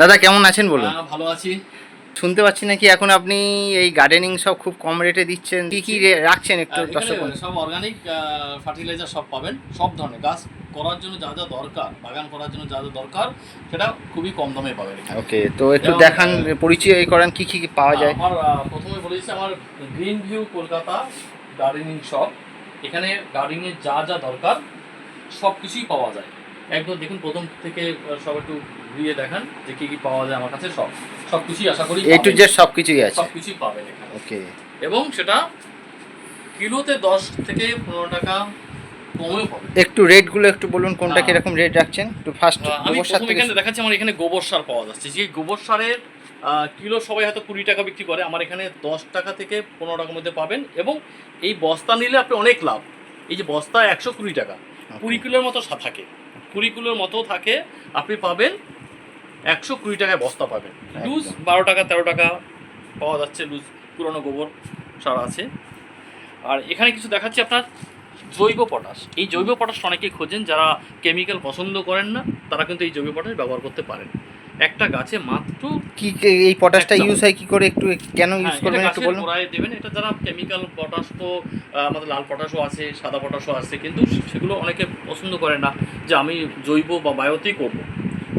দাদা কেমন আছেন বলুন? ভালো আছি। শুনতে পাচ্ছি নাকি এখন আপনি এই গার্ডেনিং সব খুব কম রেটে দিচ্ছেন, কি কি রাখছেন একটু দর্শক? এখানে সব অর্গানিক ফার্টিলাইজার সব পাবেন, সব ধরনের গাছ করার জন্য যা যা দরকার, বাগান করার জন্য যা যা দরকার সেটা খুবই কম দামে পাবেন এখানে। ওকে, তো একটু দেখান, পরিচয় করেন কি কি পাওয়া যায়। আমার প্রথমে বলেছি আমার green view Kolkata gardening shop. এখানে গার্ডেনিংয়ের যা যা দরকার সব কিছুই পাওয়া যায়। একদম দেখুন প্রথম থেকে সব একটু ঘুরিয়ে দেখান যে কি কি পাওয়া যায় আমার কাছে। সব কিছুই আশা করি এ টু জেড সব কিছুই আছে, সব কিছুই পাবেন এখানে। ওকে, এবং সেটা কিলোতে 10 থেকে 15 টাকা কমেও পাবেন। একটু রেটগুলো একটু বলুন, কোনটা কিরকম রেট রাখছেন একটু ফার্স্ট। আমি প্রথম এখানে দেখাচ্ছি, আমার এখানে গোবর সার পাওয়া যাচ্ছে। যে গোবর সারের কিলো সবাই হয়তো 20 টাকা বিক্রি করে, আমার এখানে 10 টাকা থেকে 15 টাকার মধ্যে পাবেন। এবং এই বস্তা নিলে আপনি অনেক লাভ। এই যে বস্তা 120 টাকা, 20 কিলোর মতো থাকে, 20 কিলোর মতো থাকে, আপনি পাবেন 120 টাকায় বস্তা পাবেন। লুজ 12 টাকা 13 টাকা পাওয়া যাচ্ছে, লুজ পুরনো গোবর সার আছে। আর এখানে কিছু দেখাচ্ছি আপনার জৈব পটাশ। এই জৈব পটাশ অনেকেই খোঁজেন, যারা কেমিক্যাল পছন্দ করেন না তারা কিন্তু এই জৈব পটাশ ব্যবহার করতে পারেন। একটা গাছে মাত্র কি এই পটাশটা ইউজ হয় কি করে, একটু কেন ইউজ করবেন একটু বলুন। গোড়ায় দেবেন। এটা যারা কেমিক্যাল পটাশ, তো আমাদের লাল পটাশও আছে, সাদা পটাশও আছে, কিন্তু সেগুলো অনেকে পছন্দ করে না যে আমি জৈব বা বায়োতেই করব।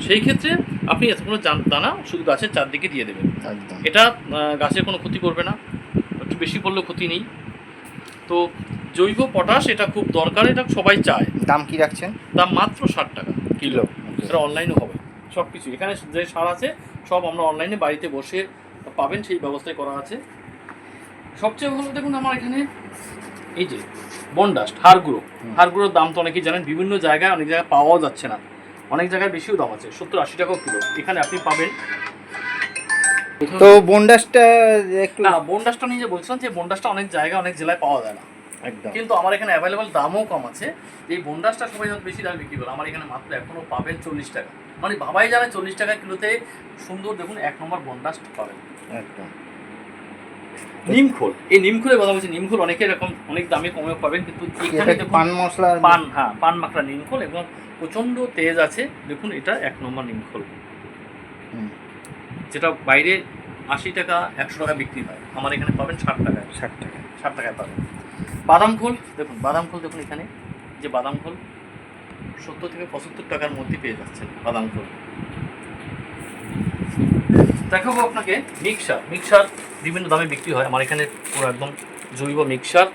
সেই ক্ষেত্রে আপনি এতগুলো দানা শুধু গাছের চারদিকে দিয়ে দেবেন। এটা গাছের কোনো ক্ষতি করবে না, একটু বেশি পড়লেও ক্ষতি নেই। তো জৈব পটাশ এটা খুব দরকার, এটা সবাই চায়। দাম কি রাখছেন? দাম মাত্র 60 টাকা কিলো। এটা অনলাইনও হবে, সব কিছু এখানে যে সার আছে সব আমরা অনলাইনে বাড়িতে বসে পাবেন, সেই ব্যবস্থাই করা আছে। সবচেয়ে ভালো দেখুন আমার এখানে এই যে বনডাস্ট, হাড়গুঁড়োর দাম তো অনেকেই জানেন, বিভিন্ন জায়গায় অনেক জায়গায় পাওয়াও যাচ্ছে না, অনেক জায়গায় বেশিও দাম আছে, 70-80 টাকা কিলো। এখানে আপনি পাবেন। তো বনডাস্টটা একটু না, বনডাস্টটা নিয়ে যে বলছিলাম যে বনডাস্টটা অনেক জায়গায় অনেক জেলায় পাওয়া যায় না একদম, কিন্তু আমার এখানে অ্যাভেলেবল দামও কম আছে। এই বনডাস্টটা সবাই যত বেশি দামে বিক্রি করে, আমার এখানে মাত্র এখনও পাবেন 40 টাকা। মানে ভাবাই জানে 40 টাকা কিলোতে সুন্দর দেখুন 1 নম্বর বনডাস্ট পাবেন একদম। নিমখোল, এই নিমখোলের কথা বলছি, নিমখোল অনেকে এরকম অনেক দামে কমে পাবেন, কিন্তু এখানে পান মশলা, পান মাখরা নিমখোল এবং প্রচণ্ড তেজ আছে। দেখুন এটা 1 নম্বর নিমখোল, যেটা বাইরে 80 টাকা 100 টাকা বিক্রি হয়, আমার এখানে পাবেন 60 টাকায়। 60 টাকায় পাবেন। বাদাম খোল দেখুন, বাদাম খোল দেখুন এখানে যে বাদাম খোল 70 থেকে 75 টাকার মধ্যে পেয়ে যাচ্ছেন বাদাম খোল। দেখাবো আপনাকে মিক্সার বিভিন্ন দামে বিক্রি হয়, আমার এখানে পুরো একদম জৈব মিক্সার।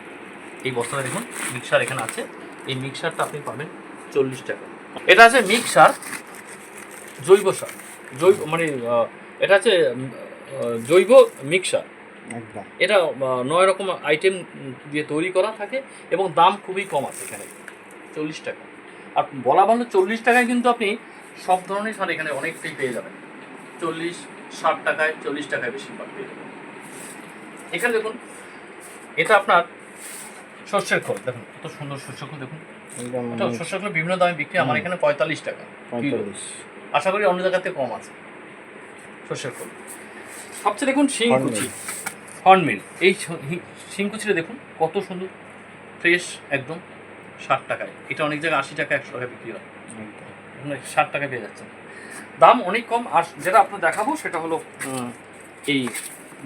এই বস্তাটা দেখুন মিক্সার এখানে আছে, এই মিক্সারটা আপনি পাবেন 40 টাকা। এটা আছে মিক্সার জৈব সার, মানে এটা আছে জৈব মিক্সার। এটা 9 রকম আইটেম দিয়ে তৈরি করা থাকে এবং দাম খুবই কম আছে এখানে, 40 টাকা। আর বলা ভালো 40 টাকায় কিন্তু আপনি সব ধরনের সার এখানে অনেকটাই পেয়ে যাবেন। 40-60 টাকায়, 40 টাকায় বেশি পেয়ে যাবেন। এখানে দেখুন এটা আপনার সর্ষের খোল, দেখুন কত সুন্দর সর্ষের খোল, দেখুন এটা সর্ষের খোল বিভিন্ন দামে বিক্রি, আমার এখানে 45 টাকা কিলো। আশা করি অন্য জায়গাতে কম আছে সর্ষের খোল। সবচেয়ে দেখুন শিংকুচি, হর্নমিল, এই শিংকুচিটা দেখুন কত সুন্দর ফ্রেশ একদম 60 টাকায়। এটা অনেক জায়গায় 80 টাকা 100 টাকা বিক্রি হয়, 60 টাকায় পেয়ে যাচ্ছে, দাম অনেক কম। আর যেটা আপনার দেখাবো সেটা হলো এই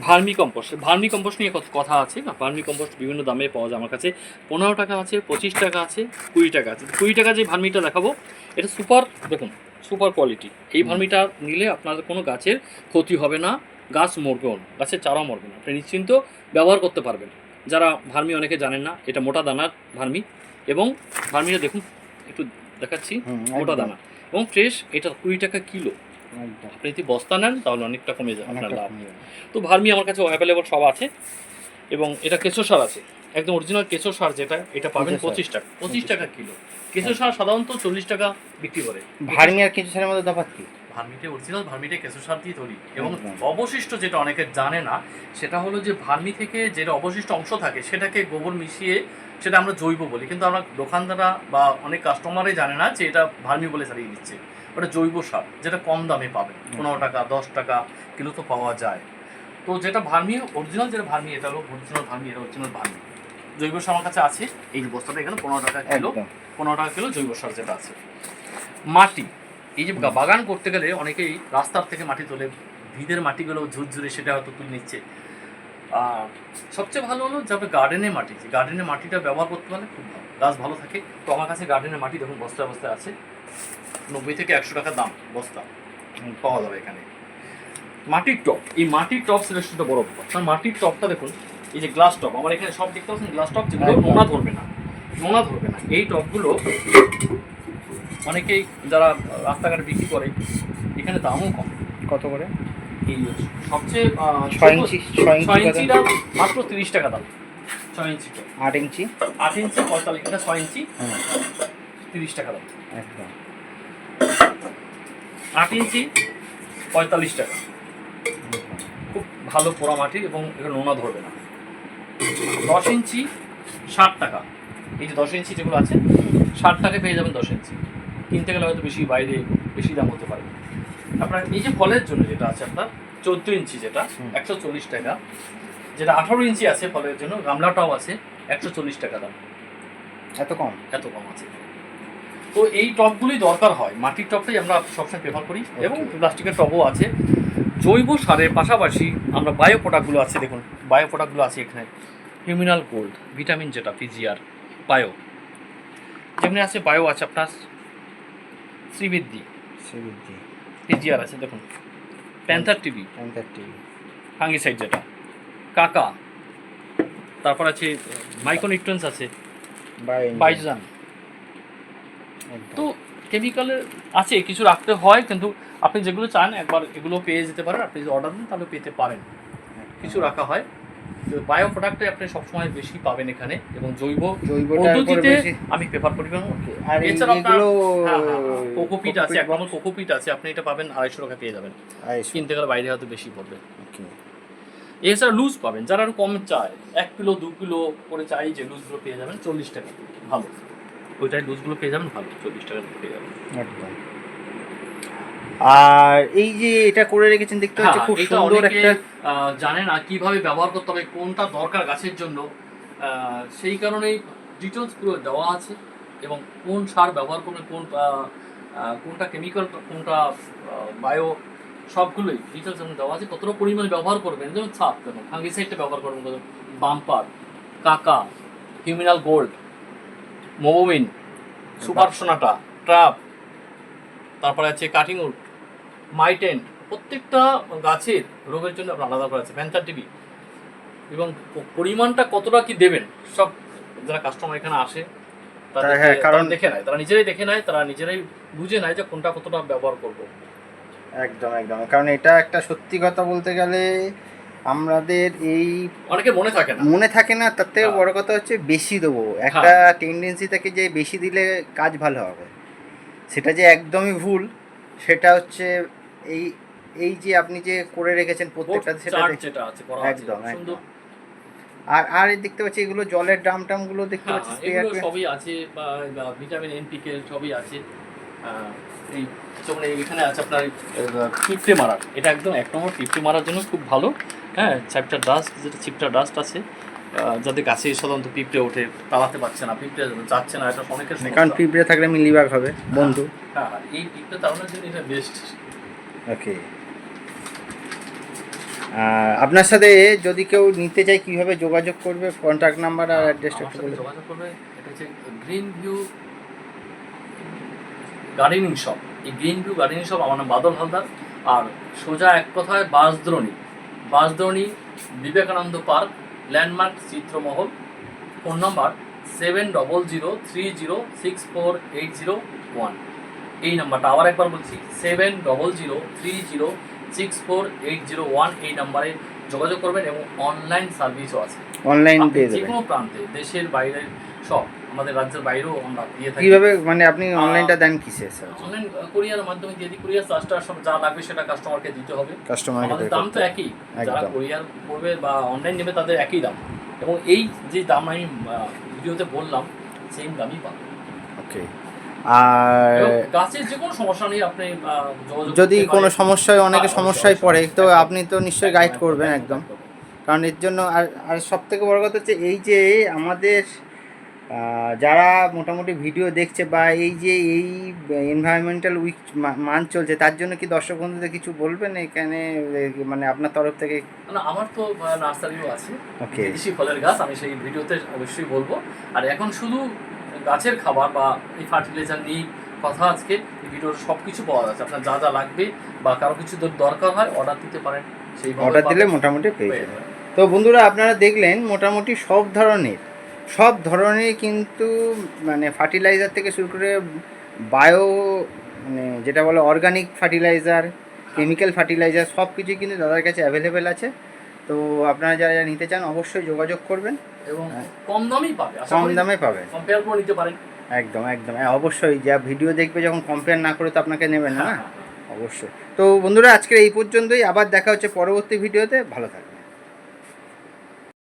ভার্মি কম্পোস্ট নিয়ে কথা আছে না। ভার্মি কম্পোস্ট বিভিন্ন দামে পাওয়া যায়, আমার কাছে 15 টাকা আছে, 25 টাকা আছে, 20 টাকা আছে। 20 টাকা যে ভার্মিটা দেখাবো এটা দেখুন সুপার কোয়ালিটি। এই ভার্মিটা নিলে আপনাদের কোনো গাছের ক্ষতি হবে না, গাছ মরবেও না, গাছের চারাও মরবে না, আপনি নিশ্চিন্ত ব্যবহার করতে পারবেন। যারা ভার্মি অনেকে জানেন না, এটা মোটা দানার ভার্মি এবং ভার্মিটা দেখুন একটু দেখাচ্ছি, মোটা দানা এবং ফ্রেশ। এটা 20 টাকা কিলো। আপনি যদি বস্তা নেন তাহলে অনেকটা কমে যাবে আপনার লাভ। তো ভার্মি আমার কাছে অ্যাভেলেবল সব আছে এবং এটা কেঁচো সার আছে, একদম অরিজিনাল কেঁচো সার, যেটা এটা পাবেন 25 টাকা কিলো। কেঁচো সার সাধারণত 40 টাকা বিক্রি করে। ভার্মি আর কেঁচো সারের মধ্যে তফাৎ কি? ভার্মিটা অরিজিনাল ভার্মিটা কেঁচো সার দিয়ে তৈরি এবং অবশিষ্ট যেটা অনেকে জানে না সেটা হলো যে ভার্মি থেকে যেটা অবশিষ্ট অংশ থাকে সেটাকে গোবর মিশিয়ে সেটা আমরা জৈব বলি, কিন্তু আমরা দোকানদাররা বা অনেক কাস্টমারই জানে না যে এটা ভার্মি বলে চালিয়ে দিচ্ছে। ওটা জৈব সার, যেটা কম দামে পাবেন, 15 টাকা 10 টাকা কিলো তো পাওয়া যায়। তো যেটা ভার্মি অরিজিনাল, যেটা ভার্মি এটা হলো অরিজিনাল ভার্মি, এটা অরিজিনাল ভার্মি। জৈব সার আমার কাছে আছে, এই বস্তাটা এখানে 15 টাকা কিলো, 15 টাকা কিলো জৈব সার যেটা আছে। এই যে বাগান করতে গেলে অনেকেই রাস্তার থেকে মাটি তোলে, ভিদের মাটিগুলো ঝুরঝুরে সেটা হয়তো তুলে নিচ্ছে। সবচেয়ে ভালো হলো যে আপনি গার্ডেনের মাটি, যে গার্ডেনের মাটিটা ব্যবহার করতে পারলে খুব ভালো, গাছ ভালো থাকে। তো আমার কাছে গার্ডেনের মাটি দেখুন বস্তায় বস্তায় আছে, 90 থেকে 100 টাকা দাম বস্তা পাওয়া যাবে এখানে। মাটির টপ, এই মাটির টপ সিলেকশনটা বড় ব্যাপার। কারণ মাটির টপটা দেখুন, এই যে গ্লাস টপ, আমার এখানে সব দেখতে পাচ্ছেন গ্লাস টপ, যেগুলো নোনা ধরবে না, নোনা ধরবে না। এই টপগুলো অনেকেই যারা রাস্তাঘাটে বিক্রি করে, এখানে দামও কম। কত করে? এই সবচেয়ে 6 ইঞ্চি 6 ইঞ্চিটা মাত্র 30 টাকা দাম। 6 ইঞ্চি, 8 ইঞ্চি, 8 ইঞ্চি 45, এটা 6 ইঞ্চি 30 টাকা দাম। একদম 8 ইঞ্চি 45 টাকা, খুব ভালো পোড়া মাটি এবং এগুলো নোনা ধরবে না। 10 ইঞ্চি 60 টাকা, এই যে 10 ইঞ্চি যেগুলো আছে 60 টাকায় পেয়ে যাবেন 10 ইঞ্চি। কিনতে গেলে হয়তো বেশি বাইরে বেশি দাম হতে পারে। আপনার এই যে ফলের জন্য যেটা আছে আপনার 14 ইঞ্চি, যেটা 140 টাকা, যেটা 18 ইঞ্চি আছে ফলের জন্য, গামলাটাও আছে 140 টাকা দাম। এত কম? এত কম আছে। তো এই টবগুলোই দরকার হয়, মাটির টবটাই আমরা সবসময় প্রেফার করি, এবং প্লাস্টিকের টবও আছে। জৈব সারের পাশাপাশি আমরা বায়ো প্রোডাক্টগুলো আছে, দেখুন বায়ো প্রোডাক্টগুলো আছে এখানে। হিউমিনাল গোল্ড, ভিটামিন যেটা পিজিআর, বায়ো যেমনি আছে, বায়ো আছে আপনার শ্রীবৃদ্ধি, পিজিআর আছে দেখুন, প্যান্থার টিভি, ফাঙ্গিসাইড যেটা, কাকা, তারপর আছে মাইক্রোনিউট্রিয়েন্টস আছে, বাইজান। তো কেমিক্যালের আছে, কিছু রাখতে হয়, কিন্তু আপনি যেগুলো চান একবার এগুলো পেয়ে যেতে পারেন। আপনি যদি অর্ডার দেন তাহলে পেতে পারেন, কিছু রাখা হয়। তো বায়ো প্রোডাক্টে আপনি সবসময় বেশি পাবেন এখানে, এবং জৈব পদ্ধতিতে আমি প্রেফার করি। এছাড়া আপনার কোকোপিট আছে, একদম কোকোপিট আছে, আপনি এটা পাবেন 250 টাকা পেয়ে যাবেন, কিনতে গেলে বাইরে হয়তো বেশি পড়বে। এছাড়া লুজ পাবেন, যারা আরো কম চায়, 1 কিলো 2 কিলো করে চাই, যে লুজগুলো পেয়ে যাবেন 40 টাকা, ভালো ওইটাই লুজগুলো পেয়ে যাবেন, ভালো 40 টাকা পেয়ে যাবেন একদম। আর এই যে এটা করে রেখেছেন দেখতে পাচ্ছি, খুব সুন্দর একটা, জানেন না কিভাবে ব্যবহার করতে হবে, কোনটা দরকার গাছের জন্য, সেই কারণেই ডিটেলস পুরো দেওয়া আছে, এবং কোন সার ব্যবহার করবেন, কোনটা কেমিক্যাল, কোনটা বায়ো, সবগুলোই ডিটেলস দেওয়া আছে। কতটা পরিমাণে ব্যবহার করবেন, যেমন ছাপ দেখুন, ফাঙ্গিসাইডটা ব্যবহার করবেন, বাম্পার, কাকা, হিউমিনাল গোল্ড, মোবোমিন, সুপার সোনাটা, ট্রাপ, তারপরে আছে কাটিং উড, মাইটেন, প্রত্যেকটা গাছের রোগের জন্য আপনার আলাদা করে আছে, প্যান্থার টিভি, এবং পরিমাণটা কতটা কি দেবেন সব যারা কাস্টমার এখানে আসে কারণ দেখে নেয়, তারা নিজেরাই দেখে নেয়, তারা নিজেরাই বুঝে নেয় যে কোনটা কতটা ব্যবহার করব। একদম একদম, কারণ এটা একটা সত্যি কথা বলতে গেলে আমাদের এই অনেকে মনে থাকে না, তার থেকে বড় কথা হচ্ছে বেশি দেবো, একটা টেন্ডেন্সি থাকে যে বেশি দিলে কাজ ভালো হবে, সেটা যে একদমই ভুল। সেটা হচ্ছে এই এই যে আপনি যে করে রেখেছেন প্রত্যেকটা, সেটা একদম একদম। আর দেখতে পাচ্ছি এগুলো জলের ড্রামগুলো দেখতে পাচ্ছি, এগুলো সবই আছে, ভিটামিন এনপিকে সবই আছে। এই যেমন এখানে আছে আপনার পিঁপড়ে মারার, এটা একদম 1 নম্বর পিঁপড়ে মারার জন্য খুব ভালো। হ্যাঁ, চ্যাপ্টার ডাস্ট, যেটা চিপটা ডাস্ট আছে, যাদের গাছে সাধারণত পিঁপড়ে ওঠে, তাড়াতে পারছে না, পিঁপড়ে যাচ্ছে না, এটা অনেকের, কারণ পিঁপড়ে থাকলে মিলিবাগ হবে বন্ধু। হ্যাঁ, এই পিঁপড়ে তাড়ানোর জন্য এটা বেস্ট। ওকে, আপনার সাথে যদি কেউ নিতে চায় কিভাবে যোগাযোগ করবে, কন্ট্যাক্ট নাম্বার আর অ্যাড্রেসটা একটু বলে। যোগাযোগ করবে, এটা হচ্ছে গ্রিন ভিউ গার্ডেনিং শপ। এই গ্রিন ভিউ গার্ডেনিং শপ, আমার নাম বাদল হালদার, আর সোজা এক কথায় Bansdroni Vivekananda park, landmark Chitramahal. Phone number 7003064801। এই নাম্বারটা আবার একবার বলছি, 7003064801। এই নাম্বারে যোগাযোগ করবেন, এবং অনলাইন সার্ভিসও আছে, অনলাইন যে কোনো প্রান্তে, দেশের বাইরে সব, আমাদের রাজ্যের বাইরেও আমরা দিয়ে থাকি। কিভাবে মানে আপনি অনলাইনটা দেন কিসে স্যার? অনলাইন কুরিয়ারের মাধ্যমে দিয়ে দিই। কুরিয়ার চার্জটা সব যা লাগবে সেটা কাস্টমারকে দিতে হবে, আমাদের দাম তো একই, যারা কুরিয়ার করবে বা অনলাইন নেবে তাদের একই দাম, এবং এই যে দাম আমি ভিডিওতে বললাম সেম দামই পাবেন। ওকে, আর গাছের যে কোনো সমস্যা নেই, আপনি যদি কোনো সমস্যায়, অনেকে সমস্যায় পড়ে, তো আপনি তো নিশ্চয়ই গাইড করবেন একদম, কারণ এর জন্য। আর সব থেকে বড় কথা হচ্ছে এই যে আমাদের যারা মোটামুটি ভিডিও দেখছে বা এই যে এই এনভায়রনমেন্টাল উইক মান্থ চলছে, তার জন্য কি দর্শক বন্ধুদের কিছু বলবেন এখানে, মানে আপনার তরফ থেকে? না, আমার তো নার্সারিও আছে, ওকে। বিদেশি ফলের গাছ, আমি সেই ভিডিওতে অবশ্যই বলবো। আর এখন শুধু গাছের খাবার বা এই ফার্টিলাইজার নিয়ে কথা, আজকে এই ভিডিওর সব কিছু পাওয়া যাচ্ছে। আপনার যা যা লাগবে বা কারো কিছু দরকার হয় অর্ডার দিতে পারেন, সেই অর্ডার দিলে মোটামুটি পেয়ে যাবেন। তো বন্ধুরা, আপনারা দেখলেন মোটামুটি সব ধরনের কিন্তু মানে ফার্টিলাইজার থেকে শুরু করে বায়ো, মানে যেটা বলে অর্গানিক ফার্টিলাইজার, কেমিক্যাল ফার্টিলাইজার, সব কিছুই কিন্তু দাদার কাছে অ্যাভেলেবেল আছে। তো আপনারা যারা যারা নিতে চান অবশ্যই যোগাযোগ করবেন এবং কম দামেই পাবে, কম দামে পাবেন। কম্পেয়ার করে নিতে পারেন। একদম একদম, হ্যাঁ অবশ্যই, যা ভিডিও দেখবে যখন কম্পেয়ার না করে তো আপনাকে নেবেন না, হ্যাঁ, অবশ্যই। তো বন্ধুরা, আজকের এই পর্যন্তই, আবার দেখা হচ্ছে পরবর্তী ভিডিওতে। ভালো থাকবেন।